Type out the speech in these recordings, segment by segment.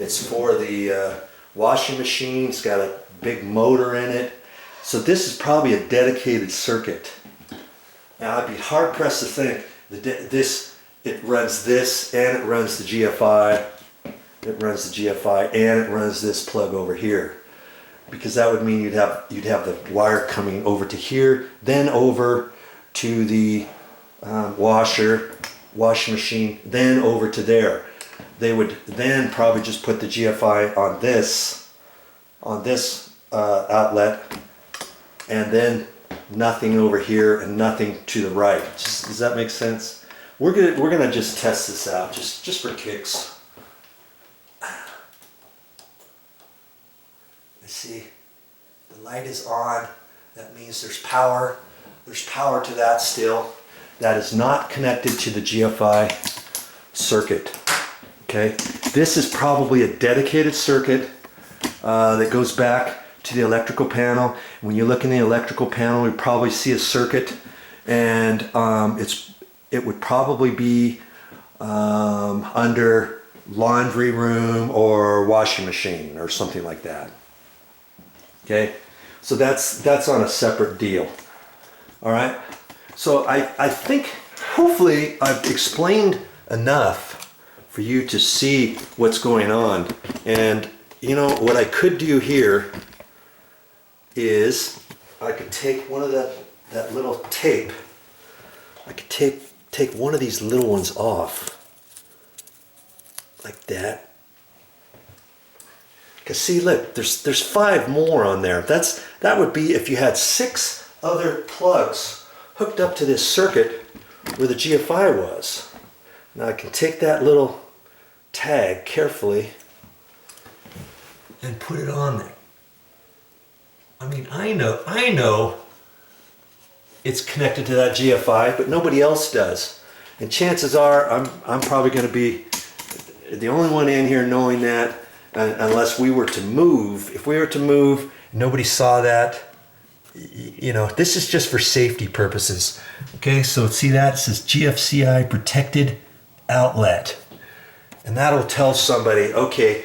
It's for the washing machine. It's got a big motor in it. So this is probably a dedicated circuit. Now I'd be hard pressed to think that it runs this and it runs the GFI. It runs the GFI and it runs this plug over here. Because that would mean you'd have the wire coming over to here, then over to the washing machine, then over to there. They would then probably just put the GFI on this outlet, and then nothing over here and nothing to the right. Does that make sense? We're gonna just test this out, just for kicks. Let's see, the light is on. That means there's power. There's power to that still. That is not connected to the GFI circuit. Okay, this is probably a dedicated circuit that goes back to the electrical panel. When you look in the electrical panel, you probably see a circuit, and it would probably be under laundry room or washing machine or something like that. Okay, so that's on a separate deal. All right, so I think hopefully I've explained enough for you to see what's going on. And you know what I could do here is I could take one of that little tape. I could take one of these little ones off like that. Because see, look, there's 5 more on there. That would be if you had 6 other plugs hooked up to this circuit where the GFI was. Now I can take that little tag carefully and put it on there. I mean, I know it's connected to that GFI, but nobody else does. And chances are I'm probably going to be the only one in here knowing that, unless we were to move. If we were to move, nobody saw that. You know, this is just for safety purposes. Okay, so see that? It says GFCI protected outlet. And that'll tell somebody, okay,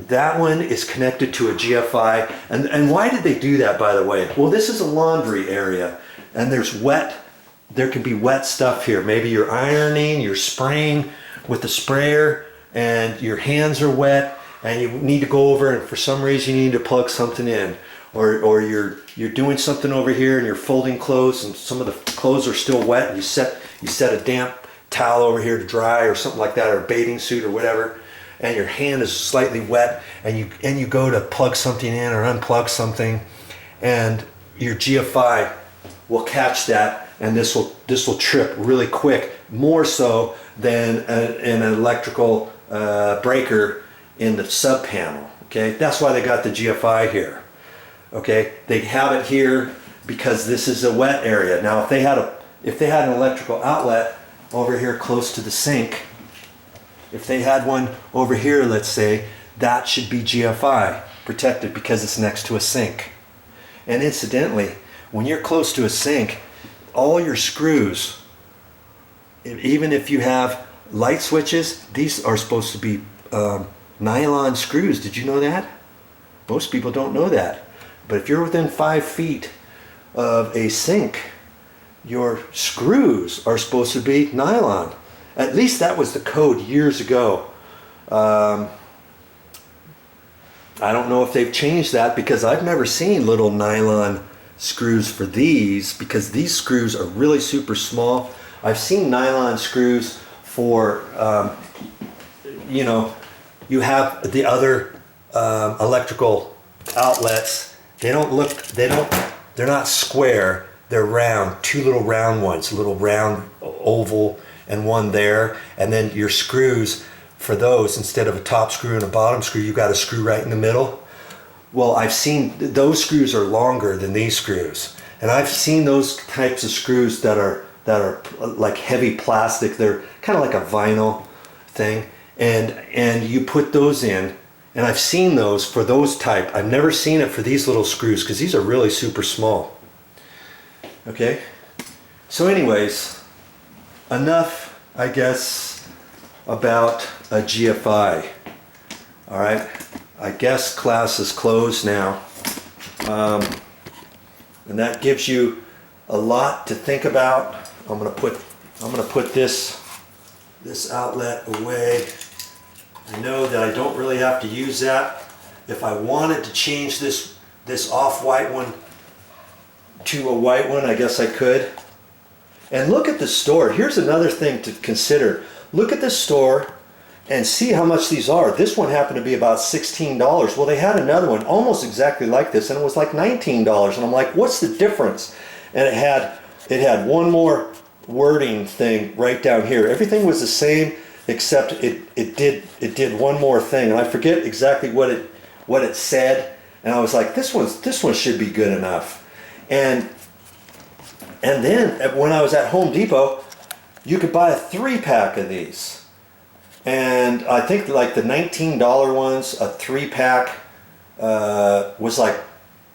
that one is connected to a GFI. And why did they do that, by the way? Well, this is a laundry area, and there can be wet stuff here. Maybe you're ironing, you're spraying with the sprayer, and your hands are wet, and you need to go over, and for some reason you need to plug something in. Or you're doing something over here and you're folding clothes, and some of the clothes are still wet, and you set a damp towel over here to dry or something like that, or a bathing suit or whatever, and your hand is slightly wet, and you go to plug something in or unplug something, and your GFI will catch that, and this will trip really quick, more so than an electrical breaker in the sub panel. Okay, that's why they got the GFI here. Okay, they have it here because this is a wet area. Now, if they had an electrical outlet over here close to the sink, if they had one over here, let's say, that should be GFI protected because it's next to a sink. And incidentally, when you're close to a sink, all your screws, even if you have light switches, these are supposed to be nylon screws. Did you know that? Most people don't know that. But if you're within 5 feet of a sink, your screws are supposed to be nylon. At least that was the code years ago. I don't know if they've changed that, because I've never seen little nylon screws for these, because these screws are really super small. I've seen nylon screws for, you know, you have the other electrical outlets. They're not square, they're round, 2 little round ones, a little round oval and one there, and then your screws for those, instead of a top screw and a bottom screw, you got a screw right in the middle. Well, I've seen those screws are longer than these screws, and I've seen those types of screws that are like heavy plastic. They're kind of like a vinyl thing, and you put those in. And I've seen those for those type. I've never seen it for these little screws, because these are really super small. Okay? So anyways, enough, I guess, about a GFI. All right, I guess class is closed now. And that gives you a lot to think about. I'm gonna put this outlet away. I know that I don't really have to use that. If I wanted to change this off-white one to a white one, I guess I could. And look at the store. Here's another thing to consider. Look at the store and see how much these are. This one happened to be about $16. Well, they had another one almost exactly like this, and it was like $19. And I'm like, what's the difference? And it had one more wording thing right down here. Everything was the same, except it did one more thing, and I forget exactly what it said. And I was like, this one should be good enough. And then when I was at Home Depot, you could buy a 3-pack of these. And I think like the $19 ones, a 3-pack was like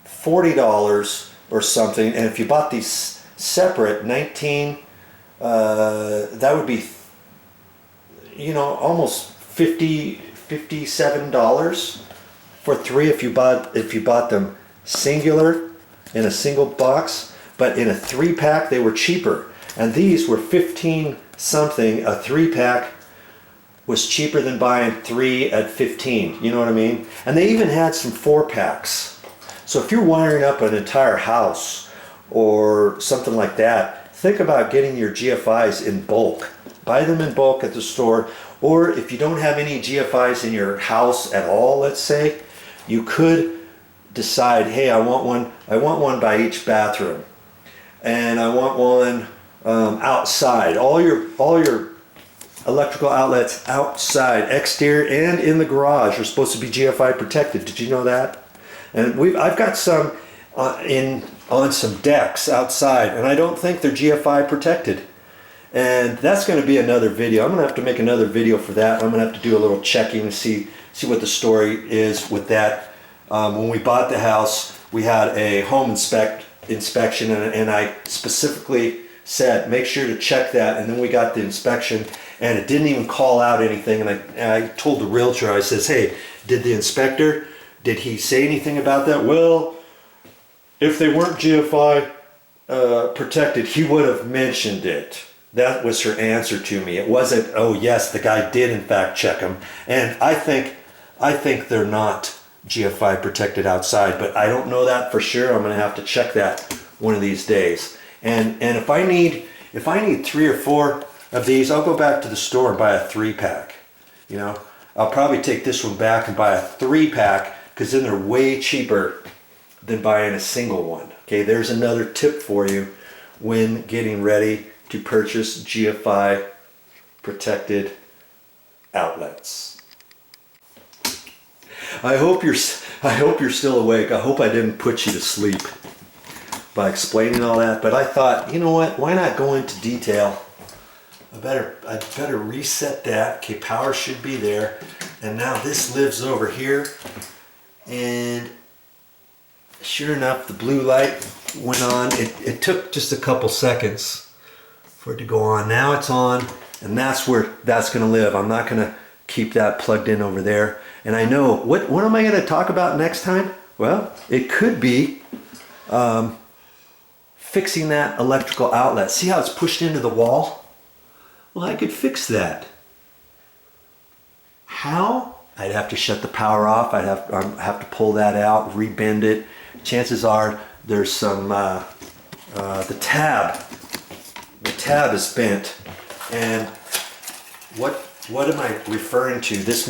$40 or something. And if you bought these separate, that would be, almost $57 for 3 if you bought them singular in a single box. But in a 3-pack, they were cheaper. And these were 15 something. A 3-pack was cheaper than buying 3 at 15. You know what I mean? And they even had some 4-packs. So if you're wiring up an entire house or something like that, think about getting your GFIs in bulk. Buy them in bulk at the store. Or if you don't have any GFIs in your house at all, let's say, you could decide, hey, I want one by each bathroom. And I want one outside. All your electrical outlets outside, exterior, and in the garage are supposed to be GFI protected. Did you know that? And I've got some on some decks outside, and I don't think they're GFI protected. And that's going to be another video. I'm going to have to make another video for that. I'm going to have to do a little checking and see what the story is with that. When we bought the house, we had a home inspection, and I specifically said, make sure to check that. And then we got the inspection, and it didn't even call out anything. And I told the realtor, I says, hey, did the inspector, did he say anything about that? Well, if they weren't GFI protected, he would have mentioned it. That was her answer to me. It wasn't, oh yes, the guy did in fact check them. And I think they're not GFI protected outside, but I don't know that for sure. I'm going to have to check that one of these days. And if I need 3 or 4 of these, I'll go back to the store and buy a 3-pack. I'll probably take this one back and buy a 3-pack, because then they're way cheaper than buying a single one. Okay, there's another tip for you when getting ready to purchase GFI protected outlets. I hope you're still awake. I hope I didn't put you to sleep by explaining all that, but I thought, you know what, why not go into detail? I'd better reset that. Okay, power should be there. And now this lives over here. And sure enough, the blue light went on. It took just a couple seconds for it to go on. Now it's on, and that's where that's going to live. I'm not going to keep that plugged in over there. And I know, what am I going to talk about next time? Well, it could be fixing that electrical outlet. See how it's pushed into the wall? Well, I could fix that. How? I'd have to shut the power off. I'd have to pull that out, rebend it. Chances are there's some the tab is bent. And what am I referring to? This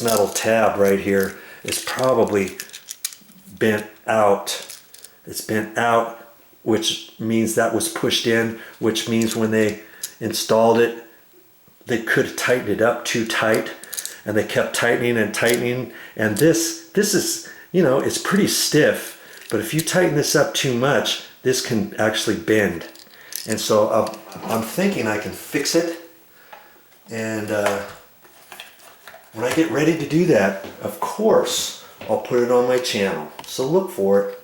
metal tab right here is probably bent out. It's bent out, which means that was pushed in, which means when they installed it, they could have tightened it up too tight, and they kept tightening and tightening. And this is, it's pretty stiff, but if you tighten this up too much, this can actually bend. And so I'm thinking I can fix it. And when I get ready to do that, of course, I'll put it on my channel. So look for it.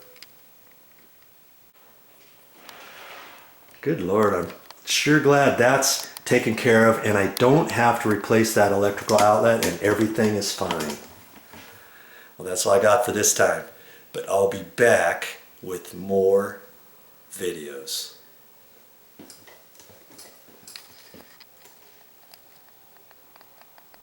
Good Lord, I'm sure glad that's taken care of, and I don't have to replace that electrical outlet, and everything is fine. Well, that's all I got for this time, but I'll be back with more videos.